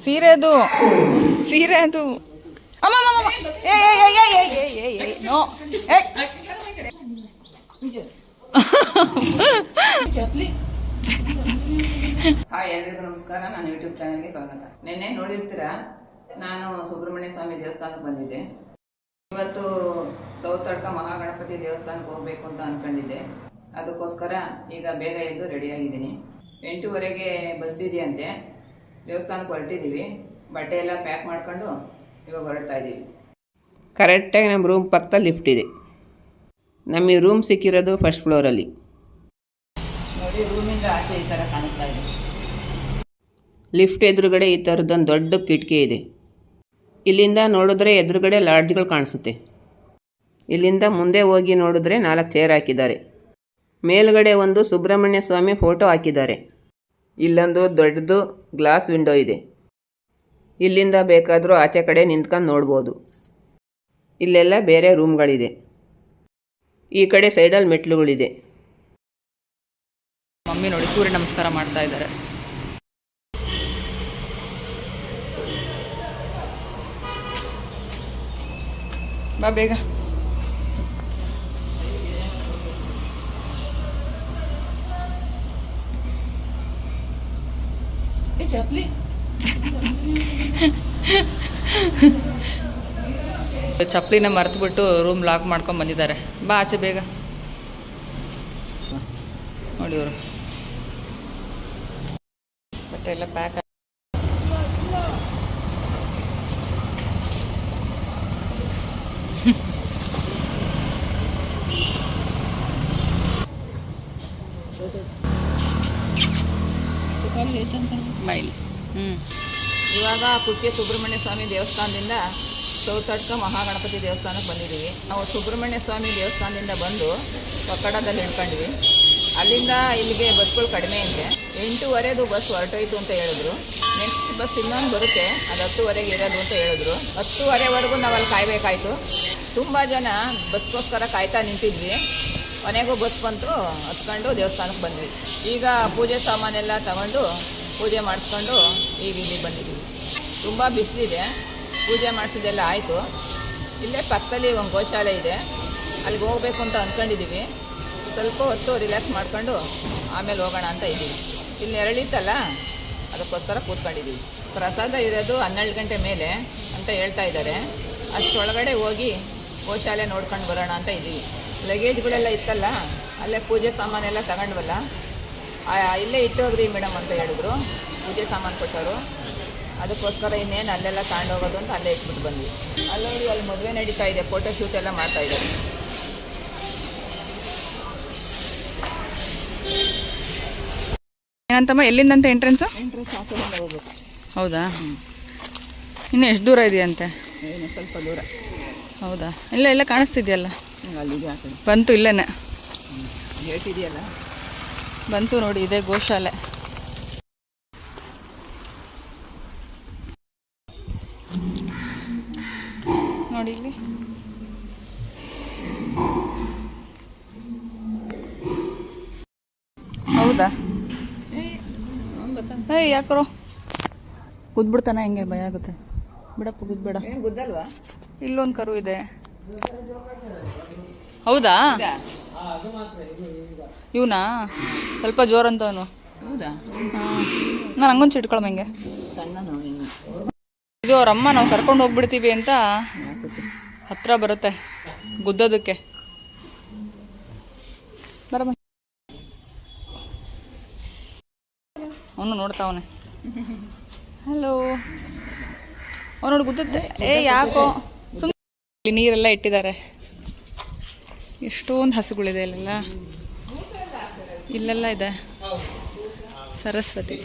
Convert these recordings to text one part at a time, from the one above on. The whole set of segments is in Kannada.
ಸೀರೆ ಅದು ಸೀರೆ ಅದು ಅಮ್ಮ ನೋ ಹಾಯ್, ಎಲ್ರಿಗೂ ನಮಸ್ಕಾರ. ನಾನು ಯೂಟ್ಯೂಬ್ ಚಾನಲ್ಗೆ ಸ್ವಾಗತ. ನಿನ್ನೆ ನೋಡಿರ್ತೀರಾ, ನಾನು ಸುಬ್ರಹ್ಮಣ್ಯ ಸ್ವಾಮಿ ದೇವಸ್ಥಾನಕ್ಕೆ ಬಂದಿದ್ದೆ. ಇವತ್ತು ಸೌತಡ್ಕ ಮಹಾಗಣಪತಿ ದೇವಸ್ಥಾನಕ್ಕೆ ಹೋಗ್ಬೇಕು ಅಂತ ಅನ್ಕೊಂಡಿದ್ದೆ. ಅದಕ್ಕೋಸ್ಕರ ಈಗ ಬೇಗ ಎದ್ದು ರೆಡಿಯಾಗಿದ್ದೀನಿ. 8:15ಗೆ ಬಸ್ ಇದೆಯಂತೆ. ದೇವಸ್ಥಾನಕ್ಕೆ ಹೊರಟಿದ್ದೀವಿ. ಬಟ್ಟೆ ಎಲ್ಲ ಪ್ಯಾಕ್ ಮಾಡ್ಕೊಂಡು ಇವಾಗ ಹೊರಡ್ತಾ ಇದ್ದೀವಿ. ಕರೆಕ್ಟಾಗಿ ನಮ್ಮ ರೂಮ್ ಪಕ್ಕದಲ್ಲಿ ಲಿಫ್ಟ್ ಇದೆ. ನಮಗೆ ರೂಮ್ ಸಿಕ್ಕಿರೋದು ಫಸ್ಟ್ ಫ್ಲೋರಲ್ಲಿ. ನೋಡಿ, ರೂಮಿಂದ ಆಚೆ ಈ ಥರ ಕಾಣಿಸ್ತಾ ಇದೆ. ಲಿಫ್ಟ್ ಎದುರುಗಡೆ ಈ ಥರದ್ದೊಂದು ದೊಡ್ಡ ಕಿಟಕಿ ಇದೆ. ಇಲ್ಲಿಂದ ನೋಡಿದ್ರೆ ಎದುರುಗಡೆ ಲಾಡ್ಜ್ಗಳು ಕಾಣಿಸುತ್ತೆ. ಇಲ್ಲಿಂದ ಮುಂದೆ ಹೋಗಿ ನೋಡಿದ್ರೆ 4 ಚೇರ್ ಹಾಕಿದ್ದಾರೆ. ಮೇಲ್ಗಡೆ ಒಂದು ಸುಬ್ರಹ್ಮಣ್ಯ ಸ್ವಾಮಿ ಫೋಟೋ ಹಾಕಿದ್ದಾರೆ. ಇಲ್ಲೊಂದು ದೊಡ್ಡದು ಗ್ಲಾಸ್ ವಿಂಡೋ ಇದೆ. ಇಲ್ಲಿಂದ ಬೇಕಾದರೂ ಆಚೆ ಕಡೆ ನಿಂತ್ಕೊಂಡು ನೋಡ್ಬೋದು. ಇಲ್ಲೆಲ್ಲ ಬೇರೆ ರೂಮ್ಗಳಿದೆ. ಈ ಕಡೆ ಸೈಡಲ್ಲಿ ಮೆಟ್ಲುಗಳಿದೆ. ಮಮ್ಮಿ ನೋಡಿ ಸೂರ್ಯ ನಮಸ್ಕಾರ ಮಾಡ್ತಾ ಇದ್ದಾರೆ. ಬಾ ಬೇಗ. ಚಪ್ಪಲಿನ ಮರೆತುಬಿಟ್ಟು ರೂಮ್ ಲಾಕ್ ಮಾಡ್ಕೊಂಡು ಬಂದಿದ್ದಾರೆ. ಬಾ ಆಚೆ ಬೇಗ. ನೋಡಿ ಇವರು ಬಟ್ಟೆ ಎಲ್ಲ ಪ್ಯಾಕ್. ಮೈಲ್ ಇವಾಗ ಕುಕ್ಕೆ ಸುಬ್ರಹ್ಮಣ್ಯ ಸ್ವಾಮಿ ದೇವಸ್ಥಾನದಿಂದ ಸೌತಡ್ಕ ಮಹಾಗಣಪತಿ ದೇವಸ್ಥಾನಕ್ಕೆ ಬಂದಿದ್ದೀವಿ. ನಾವು ಸುಬ್ರಹ್ಮಣ್ಯ ಸ್ವಾಮಿ ದೇವಸ್ಥಾನದಿಂದ ಬಂದು ಒಕ್ಕಡದಲ್ಲಿ ಹಿಡ್ಕೊಂಡ್ವಿ. ಅಲ್ಲಿಂದ ಇಲ್ಲಿಗೆ ಬಸ್ಗಳು ಕಡಿಮೆ ಅಂತೆ. 8:15 ಬಸ್ ಹೊರಟೋಯ್ತು ಅಂತ ಹೇಳಿದ್ರು. ನೆಕ್ಸ್ಟ್ ಬಸ್ ಇನ್ನೊಂದು ಬರುತ್ತೆ, ಅದು 10:15ಗೆ ಇರೋದು ಅಂತ ಹೇಳಿದ್ರು. 10:30ವರೆಗೂ ನಾವು ಅಲ್ಲಿ ಕಾಯಬೇಕಾಯ್ತು. ತುಂಬ ಜನ ಬಸ್ಗೋಸ್ಕರ ಕಾಯ್ತಾ ನಿಂತಿದ್ವಿ. ಕೊನೆಗೂ ಬಸ್ ಬಂತು, ಹತ್ಕೊಂಡು ದೇವಸ್ಥಾನಕ್ಕೆ ಬಂದ್ವಿ. ಈಗ ಪೂಜೆ ಸಾಮಾನೆಲ್ಲ ತಗೊಂಡು ಪೂಜೆ ಮಾಡಿಸ್ಕೊಂಡು ಈಗ ಇಲ್ಲಿ ಬಂದಿದ್ದೀವಿ. ತುಂಬ ಬಿಸಿಲಿದೆ. ಪೂಜೆ ಮಾಡಿಸಿದ್ದೆಲ್ಲ ಆಯಿತು. ಇಲ್ಲೇ ಪಕ್ಕದಲ್ಲಿ ಒಂದು ಗೋಶಾಲೆ ಇದೆ, ಅಲ್ಲಿಗೆ ಹೋಗ್ಬೇಕು ಅಂತ ಅಂದ್ಕೊಂಡಿದ್ದೀವಿ. ಸ್ವಲ್ಪ ಹೊತ್ತು ರಿಲ್ಯಾಕ್ಸ್ ಮಾಡ್ಕೊಂಡು ಆಮೇಲೆ ಹೋಗೋಣ ಅಂತ ಇದ್ದೀವಿ. ಇಲ್ಲಿ ನೆರಳಿತ್ತಲ್ಲ, ಅದಕ್ಕೋಸ್ಕರ ಕೂತ್ಕೊಂಡಿದ್ದೀವಿ. ಪ್ರಸಾದ ಇರೋದು 12 ಗಂಟೆ ಮೇಲೆ ಅಂತ ಹೇಳ್ತಾ ಇದ್ದಾರೆ. ಅಷ್ಟೊಳಗಡೆ ಹೋಗಿ ಗೋಶಾಲೆ ನೋಡ್ಕೊಂಡು ಬರೋಣ ಅಂತ ಇದ್ದೀವಿ. ಲಗೇಜ್ಗಳೆಲ್ಲ ಇತ್ತಲ್ಲ, ಅಲ್ಲೇ ಪೂಜೆ ಸಾಮಾನೆಲ್ಲ ತಗೊಂಡ್ವಲ್ಲ, ಇಲ್ಲೇ ಇಟ್ಟೋಗ್ರಿ ಮೇಡಮ್ ಅಂತ ಹೇಳಿದ್ರು. ಪೂಜೆ ಸಾಮಾನು ಕೊಟ್ಟವರು. ಅದಕ್ಕೋಸ್ಕರ ಇನ್ನೇನು ಅಲ್ಲೆಲ್ಲ ತಗೊಂಡೋಗೋದು ಅಂತ ಅಲ್ಲೇ ಇಟ್ಬಿಟ್ಟು ಬಂದ್ವಿ. ಅಲ್ಲೋಡಿ, ಅಲ್ಲಿ ಮದುವೆ ನಡೀತಾ ಇದೆ, ಫೋಟೋ ಶೂಟ್ ಎಲ್ಲ ಮಾಡ್ತಾ ಇದ್ದಾರೆ. ಏನಂತಮ್ಮ, ಎಲ್ಲಿಂದಂತೆ ಎಂಟ್ರೆನ್ಸ್ ಆ ಕಡೆಯಿಂದ ಹೋಗ್ಬೇಕು. ಹೌದಾ? ಇನ್ನು ಎಷ್ಟು ದೂರ ಇದೆಯಂತೆ? ಏನು ಸ್ವಲ್ಪ ದೂರ. ಹೌದಾ? ಇಲ್ಲ ಎಲ್ಲ ಕಾಣಿಸ್ತಿದೆಯಲ್ಲ, ಅಲ್ಲಿದೆ ಆ ಕಡೆ. ಬಂತು ಇಲ್ಲೇನೆ ಗೇಟ್ ಇದೆಯಲ್ಲ, ಬಂತು ನೋಡಿ. ಇದೇ ಗೋಶಾಲೆ. ನೋಡಿ ಇಲ್ಲಿ. ಹೌದಾ? ಏಯ್ ಯಾಕರೋ ಕುದ್ಬಿಡ್ತಾನ, ಹೆಂಗೆ ಭಯ ಆಗುತ್ತೆ. ಬಿಡಪ್ಪ, ಕುದ್ಬೇಡ. ಗುದ್ದಲ್ವಾ? ಇಲ್ಲೊಂದು ಕರು ಇದೆ. ಹೌದಾ? ಇವನಾ? ಸ್ವಲ್ಪ ಜೋರಂತವನು. ಹೌದಾ? ನಾನು ಹಂಗೊಂದು ಚಿಟ್ಕೊಳಮ್ಮ ಹಿಂಗೆ. ಇದು ಅವರಮ್ಮ ನಾವು ಕರ್ಕೊಂಡು ಹೋಗ್ಬಿಡ್ತೀವಿ ಅಂತ ಹತ್ರ ಬರುತ್ತೆ ಗುದ್ದೋದಕ್ಕೆ. ಬರಮ್ಮ. ಅವನು ನೋಡ್ತಾವನೆ. ಹಲೋ. ಅವನು ನೋಡಿ ಗುದ್ದುತ್ತೆ. ಯಾಕೋ ಸುಮ್ಮನೆ. ನೀರೆಲ್ಲ ಇಟ್ಟಿದ್ದಾರೆ. ಎಷ್ಟೊಂದು ಹಸುಗಳಿದೆ ಇಲ್ಲೆಲ್ಲ. ಇಲ್ಲೆಲ್ಲ ಇದೆ ಸರಸ್ವತಿ.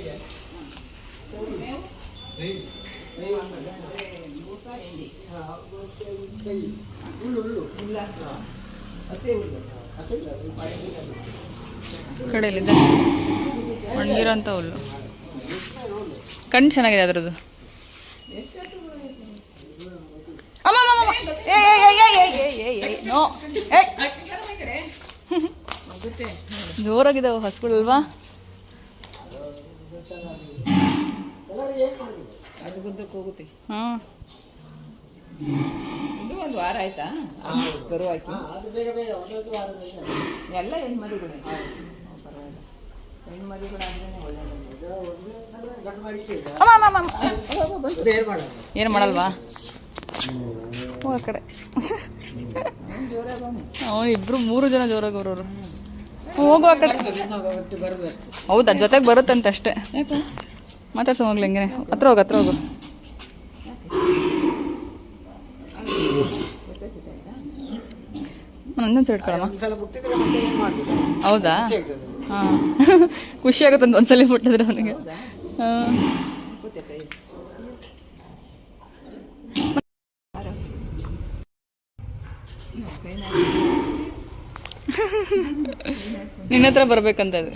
ಕಡೆಯಲ್ಲಿದೆ ಒಣಗಿರೋಂಥ ಹುಲ್ಲು. ಕಣ್ಣು ಚೆನ್ನಾಗಿದೆ ಅದರದ್ದು. ನೋ, ಜೋರಾಗಿದ್ದಾವೆ ಹಸುಗಳಲ್ವಾ? ಅದು ಗುದ್ದಕ್ಕೆ ಹೋಗುತ್ತೆ. ಹಾಂ ಇದು ಒಂದು ವಾರ ಆಯ್ತಾ ಕರು ಹಾಕಿ? ಎಲ್ಲ ಹೆಣ್ಮರಿಗಳೇ. ಪರವಾಗಿಲ್ಲ, ಹೆಣ್ಮರಿಗಳಾದ್ರೇನೆ ಒಳ್ಳೆಯದು. ಏನು ಮಾಡಲ್ವಾ? ಓ ಆ ಕಡೆ ಅವನು ಇಬ್ರು 3 ಜನ ಜೋರಾಗವ್ರವ್ರು. ಹೋಗು ಆ ಕಡೆ. ಹೌದಾ, ಜೊತೆಗೆ ಬರುತ್ತಂತೆ ಅಷ್ಟೇ. ಮಾತಾಡ್ಸೋ ಹೋಗ್ಲಿ, ಹಂಗೆ ಹತ್ರ ಹೋಗು, ಹತ್ರ ಹೋಗು. ನಂದೊಂದು ಇಟ್ಕೊಳಮ್ಮ. ಹೌದಾ? ಹಾಂ ಖುಷಿ ಆಗುತ್ತಂತ ಒಂದ್ಸಲ ಮುಟ್ಟಿದ್ರೆ ಅವನಿಗೆ. ಹಾಂ ನಿನ್ನ ಹತ್ರ ಬರ್ಬೇಕಂತ ಅದು.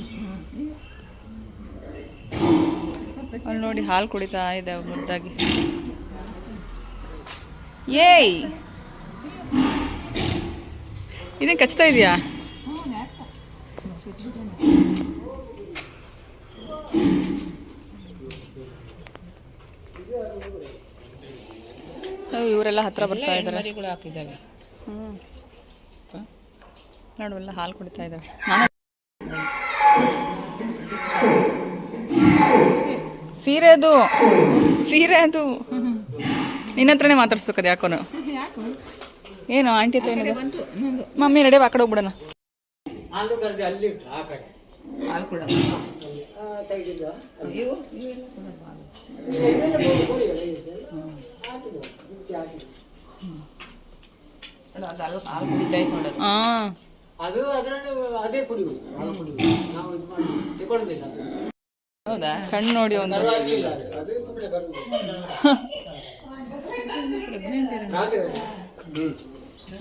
ಅಲ್ಲಿ ನೋಡಿ ಹಾಲು ಕುಡಿತಾ ಇದೆ ಮುದ್ದಾಗಿ. ಏಯ್ ಇದೇ ಕಚ್ತಾ ಇದೆಯಾ? ಇವರೆಲ್ಲ ಹತ್ರ ಬರ್ತಾ ಇದ್ದಾರೆ. ಹೆಣ್ಮರಿಗಳು ಹಾಕಿದ್ದಾವೆ. ನೋಡು ಎಲ್ಲ ಹಾಲು ಕುಡಿತಾ ಇದ್ದಾವೆ. ಸೀರೆ ಅದು, ಸೀರೆ ಅದು ನಿನ್ನ ಹತ್ರನೇ ಮಾತಾಡ್ಸ್ಬೇಕದು. ಯಾಕೋನು ಏನು ಆಂಟಿ ಹತ್ರ ಏನಿದೆ? ಮಮ್ಮಿ ನಡಿ ಆ ಕಡೆ ಹೋಗ್ಬಿಡೋಣ. ಹಾಲು ಕೊಡ. ಹಾಲು ಕುಡಿತಾ ಇತ್ತು ನೋಡೋದು. ಹಾಂ ಅದು ಅದರಲ್ಲಿ ಅದೇ ಕುಡಿಯುವುದು, ಹಾಲು ಕುಡಿಯುವುದು. ನಾವು ಇದು ಮಾಡಿ ತಗೊಳ್ಳೋದಿಲ್ಲ. ಹೌದಾ? ಕಣ್ಣು ನೋಡಿ ಒಂದು. ಅದು ಸುಮ್ಮನೆ ಬರುವುದು.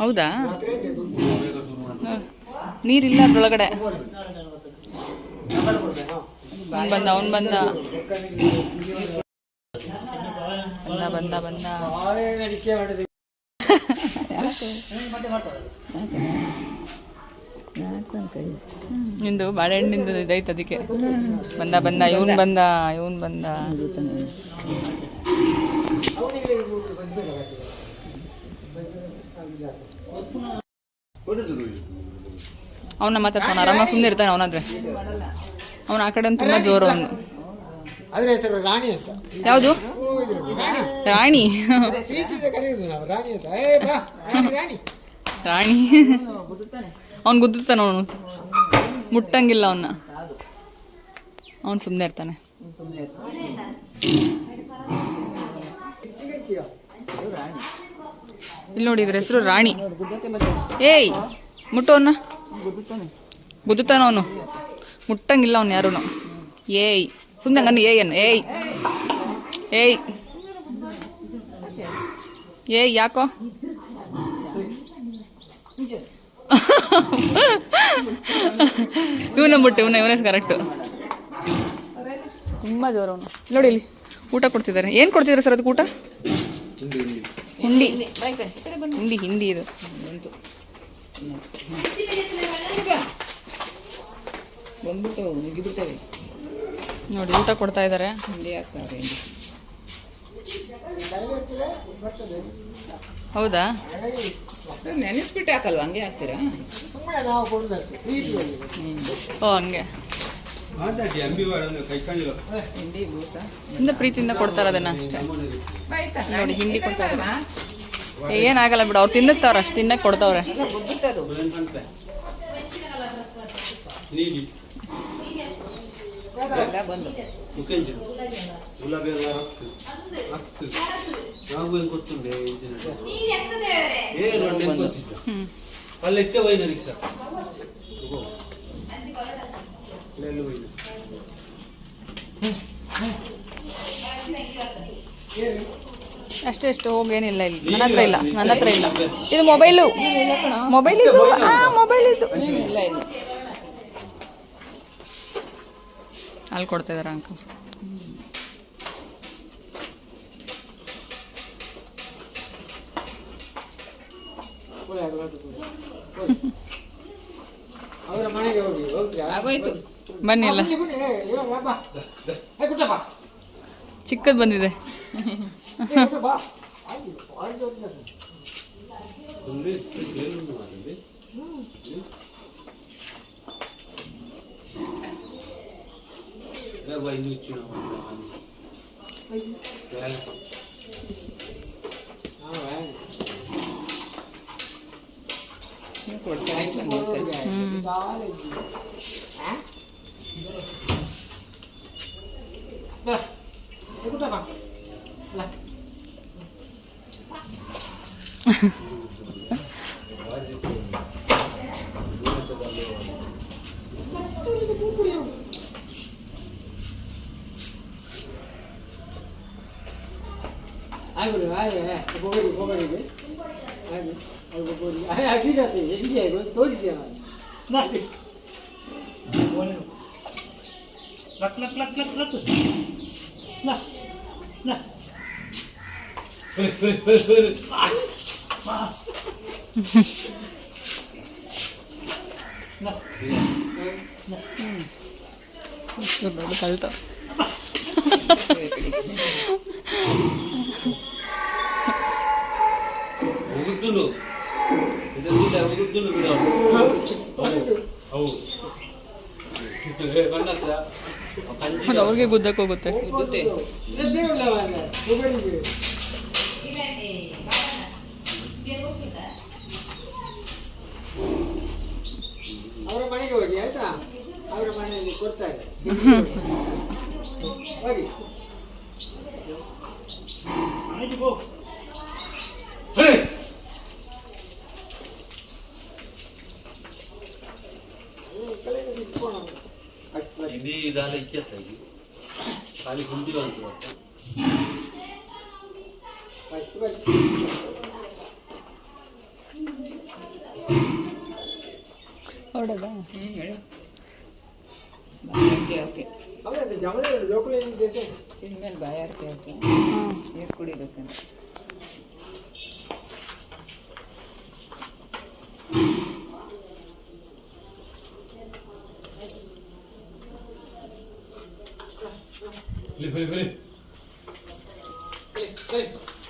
ಹೌದಾ? ನೀರಿಲ್ಲ ಅದ್ರೊಳಗಡೆ. ಬಂದ ಅವನು ಬಂದ ಬಂದ ಬಂದ ಬಂದ. ನಿಂದು ಬಾಳೆಹಣ್ಣಿಂದು ಇದೈತೆ ಅದಕ್ಕೆ. ಬಂದ ಬಂದ ಇವನ್ ಬಂದ ಇವನ್ ಬಂದ. ಅವನ ಮಾತಾಡ್ತಾನ ಆರಾಮಾಗಿ ಸುಮ್ಮನೆ ಇರ್ತಾನೆ. ಅವನಾದ್ರೆ ಅವನ ಆ ಕಡೆ ತುಂಬಾ ಜೋರು. ಅವನು ಅದ್ರ ಹೆಸರು ರಾಣಿ ಅಂತ. ಯಾವುದು? ರಾಣಿ. ರಾಣಿ ಅಂತ. ರಾಣಿ ರಾಣಿ ಅವ್ನು ಗುದ್ದುತ್ತಾನ. ಅವನು ಮುಟ್ಟಂಗಿಲ್ಲ ಅವನ್ನ. ಅವನು ಸುಮ್ಮನೆ ಇರ್ತಾನೆ. ಇಲ್ಲಿ ನೋಡಿ, ಇದ್ರ ಹೆಸರು ರಾಣಿ. ಏಯ್ ಮುಟ್ಟು ಅವನ್ನ. ಗುದ್ದುತ್ತಾನ ಅವನು, ಮುಟ್ಟಂಗಿಲ್ಲ ಅವನು ಯಾರು. ಏಯ್ ಸುಮ್ಮನೆ ಗನ್ನು. ಏಯ್ ಏಯ್ ಏಯ್ ಏಯ್ ಯಾಕೋ? ಇವನ ಮುಟ್ಟೆ, ಇವನೇ ಕರೆಕ್ಟು. ತುಂಬ ಜೋರ ಅವನು. ನೋಡಿ ಇಲ್ಲಿ ಊಟ ಕೊಡ್ತಿದ್ದಾರೆ. ಏನು ಕೊಡ್ತಿದ್ದಾರೆ ಸರ್ ಅದಕ್ಕೆ ಊಟ? ಹಿಂಡಿ ಹಿಂಡಿ ಹಿಂಡಿ ಇದು. ಬಂದ್ಬಿಡ್ತವೆ, ನುಗ್ಗಿಬಿಡ್ತವೆ. ನೋಡಿ ಊಟ ಕೊಡ್ತಾ ಇದ್ದಾರೆ. ಹಿಂಡಿ ಹಾಕ್ತಾರೆ. ಹೌದಾ? ನೆನೆಸ್ಬಿಟ್ಟು ಹಾಕಲ್ವಾ? ಹಂಗೆ ಹಾಕ್ತೀರಾ? ಓ ಹಂಗೆ ಹಿಂಡಿ ಬೂಸ ಇಂದ ಪ್ರೀತಿಯಿಂದ ಕೊಡ್ತಾರ ಅದನ್ನ ಅಷ್ಟೇ. ನೋಡಿ ಹಿಂಡಿ ಕೊಡ್ತಾ ಇದ್ದಾರೆ. ಏನಾಗಲ್ಲ ಬಿಡು, ಅವ್ರು ತಿನ್ನಿಸ್ತಾವ್ರ, ಅಷ್ಟು ತಿನ್ನಕ್ಕೆ ಕೊಡ್ತಾವ್ರೆ. ಎಲ್ಲ ಬುದ್ಧಿತ್ತದು. ಎಲ್ಲ ಬಂದು ಅಷ್ಟೇ ಅಷ್ಟು ಹೋಗೇನಿಲ್ಲ. ಇಲ್ಲಿ ನನ್ನ ಹತ್ರ ಇಲ್ಲ, ನನ್ನ ಹತ್ರ ಇಲ್ಲ. ಇದು ಮೊಬೈಲು, ಮೊಬೈಲ್ ಇದು, ಮೊಬೈಲ್ ಇದು. ಇಲ್ಲ ಇಲ್ಲ. ಅಲ್ಲಿ ಕೊಡ್ತಾ ಇದಾರೆ ಅಂಕಲ್. ಅವರ ಮನೆಗೆ ಹೋಗಿ ಆಗೋಯ್ತು. ಬನ್ನಿ ಎಲ್ಲ ಬನ್ನಿ, ಬನ್ನಿ. ಇವಾಗ ಬಾ. ಕುಟ್ಟ ಬಾ. ಚಿಕ್ಕದ್ ಬಂದಿದೆ. ಕುಟ್ಟ ಬಾ. ಆಯ್ತು, ಕೊಡ್ತಾರೆ ಬಂದಿರ್ತಾರೆ. ಬಾ. ಕುಟ್ಟ ಬಾ. ಬಾ. आगे आगे गोबरी गोबरी के आगे आगे गोबरी आगे आगे जाते हैं ये है तो दिया ना बोले luck luck luck luck luck ना ना ದೊಡ್ಡ ಕಳ್ತ. ಹೋಗುತ್ತಲು ಇದೆಲ್ಲ ಹೋಗುತ್ತಲು ಬಿಡ ಅವು ಬಣ್ಣದ ಕಂಜಿ ಅದು ಅವ್ರಿಗೆ ಗುದ್ದಕ್ಕೆ ಹೋಗುತ್ತೆ. ಉದ್ದುತ್ತೆ. ಅವರ ಮನೆಗೆ ಹೋಗಿ ಆಯ್ತಾ, ಅವರ ಮನೆಯಲ್ಲಿ ಕೊಡ್ತಾರೆ ಹೋಗಿ ಆಯ್ತು ಗೋ. ఇది ఇదాల ఇచ్చేస్తా ఇది కానీ గుండిలో అంటున్నారు ಹೊಡೆದ ಹೇಳು. ಬಾಯಾರಿಕೆ ಓಕೆ. ಹೌದು ಜಮದ ಲೋಕಲ್ ದೇಶ ತಿಂದ್ಮೇಲೆ ಬಾಯಾರಿಕೆ ಓಕೆ. ನೀರು ಕುಡಿಬೇಕಂತ.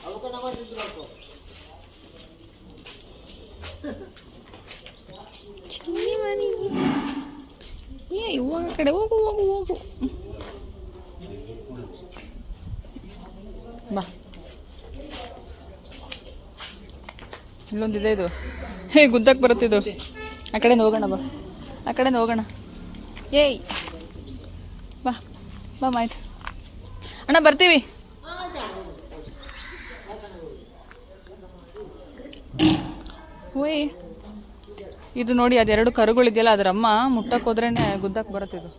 ಅವಕನ ಮಾಡಿದ್ರು ಮಾಡ್ಕೋ. ಏ ಇವಾಗ ಕಡೆ ಹೋಗು ಹೋಗು ಹೋಗು ಬಾ. ಇಲ್ಲೊಂದಿದೆ ಇದು. ಹೇ ಗುದ್ದಕ್ಕೆ ಬರುತ್ತಿದ್ದು. ಆ ಕಡೆಯಿಂದ ಹೋಗೋಣ ಬಾ, ಆ ಕಡೆಯಿಂದ ಹೋಗೋಣ. ಏಯ್ ಬಾ ಬಾ ಆಯ್ತು ಅಣ್ಣ ಬರ್ತೀವಿ. ಓಯ್ ಇದು ನೋಡಿ, ಅದೆರಡು ಕರುಗಳಿದೆಯಲ್ಲ, ಅದರ ಅಮ್ಮ ಮುಟ್ಟಕ್ಕೆ ಹೋದ್ರೇನೆ ಗುದ್ದಕ್ಕೆ ಬರುತ್ತಿದ್ದು.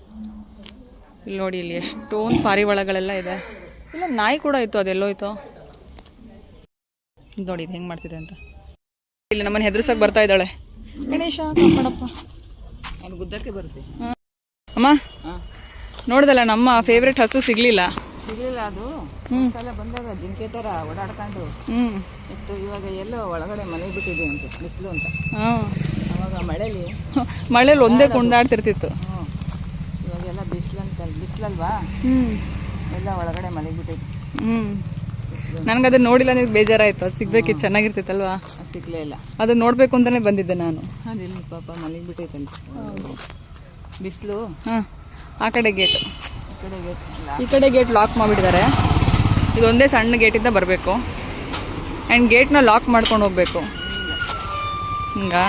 ಇಲ್ಲಿ ನೋಡಿ, ಇಲ್ಲಿ ಎಷ್ಟೊಂದು ಪಾರಿವಾಳಗಳೆಲ್ಲ ಇದೆ. ಇಲ್ಲ ನಾಯಿ ಕೂಡ ಇತ್ತು, ಅದೆಲ್ಲೋಯ್ತು ನೋಡಿ. ಇದು ಹೆಂಗೆ ಮಾಡ್ತಿದೆ ಅಂತ. ಇಲ್ಲಿ ನಮ್ಮನ್ನು ಹೆದರ್ಸಕ್ಕೆ ಬರ್ತಾ ಇದ್ದಾಳೆ. ಗಣೇಶ ಕಾಪಾಡಪ್ಪ. ಅದು ಗುದ್ದಕ್ಕೆ ಬರುತ್ತೆ. ಅಮ್ಮ ನೋಡ್ದಲ್ಲ, ನಮ್ಮ ಫೇವ್ರೆಟ್ ಹಸು ಸಿಗ್ಲಿಲ್ಲ. ಸಿಗಲಿಲ್ಲ. ಅದು ಸಲ ಬಂದಾಗ ಜಿಂಕೆ ಥರ ಓಡಾಡ್ಕೊಂಡು ಇತ್ತು. ಇವಾಗ ಎಲ್ಲೋ ಒಳಗಡೆ ಮನೆ ಬಿಟ್ಟಿದೆ ಅಂತ, ಬಿಸಿಲು ಅಂತ. ಅವಾಗ ಮಳೇಲಿ ಒಂದೇ ಕುಂದಾಡ್ತಿರ್ತಿತ್ತು. ಇವಾಗೆಲ್ಲ ಬಿಸಿಲಲ್ವಾ, ಎಲ್ಲ ಒಳಗಡೆ ಮನೆ ಬಿಟ್ಟಿದೆ. ನನಗದನ್ನ ನೋಡಿಲ್ಲ, ನನಗೆ ಬೇಜಾರಾಯ್ತು. ಅದು ಸಿಗ್ಬೇಕಿತ್ತು, ಚೆನ್ನಾಗಿರ್ತಿತ್ತಲ್ವಾ. ಸಿಗ್ಲೇ ಇಲ್ಲ. ಅದು ನೋಡ್ಬೇಕು ಅಂತಾನೆ ಬಂದಿದ್ದೆ ನಾನು. ಅದಿಲ್ಲ ಪಾಪ ಮನೆಗೆ ಬಿಟ್ಟೈತಂತ. ಬಿಸಿಲು. ಆ ಕಡೆ ಗೇಟ್, ಈ ಈ ಕಡೆ ಗೇಟ್ ಲಾಕ್ ಮಾಡಿಬಿಟ್ಟಿದ್ದಾರೆ. ಇದೊಂದೇ ಸಣ್ಣ ಗೇಟಿಂದ ಬರಬೇಕು ಆ್ಯಂಡ್ ಗೇಟ್ನ ಲಾಕ್ ಮಾಡ್ಕೊಂಡು ಹೋಗ್ಬೇಕು. ಹಿಂಗಾ?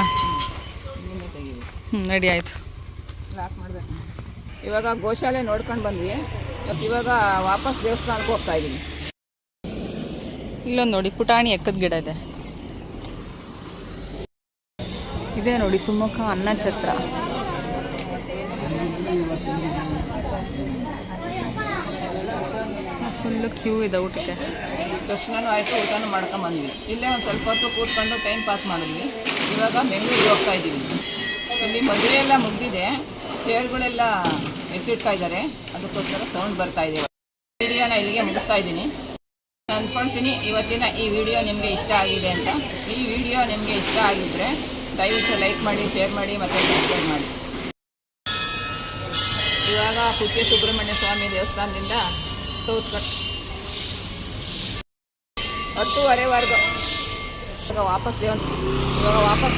ರೆಡಿ ಆಯಿತು. ಲಾಕ್ ಮಾಡಬೇಕು. ಇವಾಗ ಗೋಶಾಲೆ ನೋಡ್ಕೊಂಡು ಬಂದ್ವಿ. ಇವಾಗ ವಾಪಸ್ ದೇವಸ್ಥಾನಕ್ಕೆ ಹೋಗ್ತಾ ಇದ್ದೀವಿ. ಇಲ್ಲೊಂದು ನೋಡಿ, ಪುಟಾಣಿ ಎಕ್ಕದ ಗಿಡ ಇದೆ. ಇದೇ ನೋಡಿ ಸುಮುಖ ಅನ್ನ ಛತ್ರ. ಫುಲ್ಲು ಕ್ಯೂ ಇದೆ ಊಟಕ್ಕೆ. ದರ್ಶನನೂ ಆಯಿತು, ಊಟನೂ ಮಾಡ್ಕೊಂಬಂದ್ವಿ. ಇಲ್ಲೇ ಒಂದು ಸ್ವಲ್ಪ ಹೊತ್ತು ಕೂತ್ಕೊಂಡು ಟೈಮ್ ಪಾಸ್ ಮಾಡಿದ್ವಿ. ಇವಾಗ ಬೆಂಗಳೂರಿಗೆ ಹೋಗ್ತಾ ಇದ್ದೀವಿ. ಇಲ್ಲಿ ಮದುವೆ ಎಲ್ಲ ಮುಗಿದಿದೆ, ಚೇರ್ಗಳೆಲ್ಲ ಎತ್ತಿಡ್ತಾ ಇದ್ದಾರೆ, ಅದಕ್ಕೋಸ್ಕರ ಸೌಂಡ್ ಬರ್ತಾ ಇದೆ. ವಿಡಿಯೋನ ಇಲ್ಲಿಗೆ ಮುಗಿಸ್ತಾ ಇದ್ದೀನಿ. ಅಂದ್ಕೊಳ್ತೀನಿ ಇವತ್ತಿನ ಈ ವಿಡಿಯೋ ನಿಮಗೆ ಇಷ್ಟ ಆಗಿದೆ ಅಂತ. ಈ ವಿಡಿಯೋ ನಿಮಗೆ ಇಷ್ಟ ಆಗಿದ್ದರೆ ದಯವಿಟ್ಟು ಲೈಕ್ ಮಾಡಿ, ಶೇರ್ ಮಾಡಿ ಮತ್ತು ಸಬ್ಸ್ಕ್ರೈಬ್ ಮಾಡಿ. ಇವಾಗ ಕುಕ್ಕೆ ಸುಬ್ರಹ್ಮಣ್ಯ ಸ್ವಾಮಿ ದೇವಸ್ಥಾನದಿಂದ ಸೌತ್ ಕಟ್ 10:15 ಇವಾಗ ವಾಪಸ್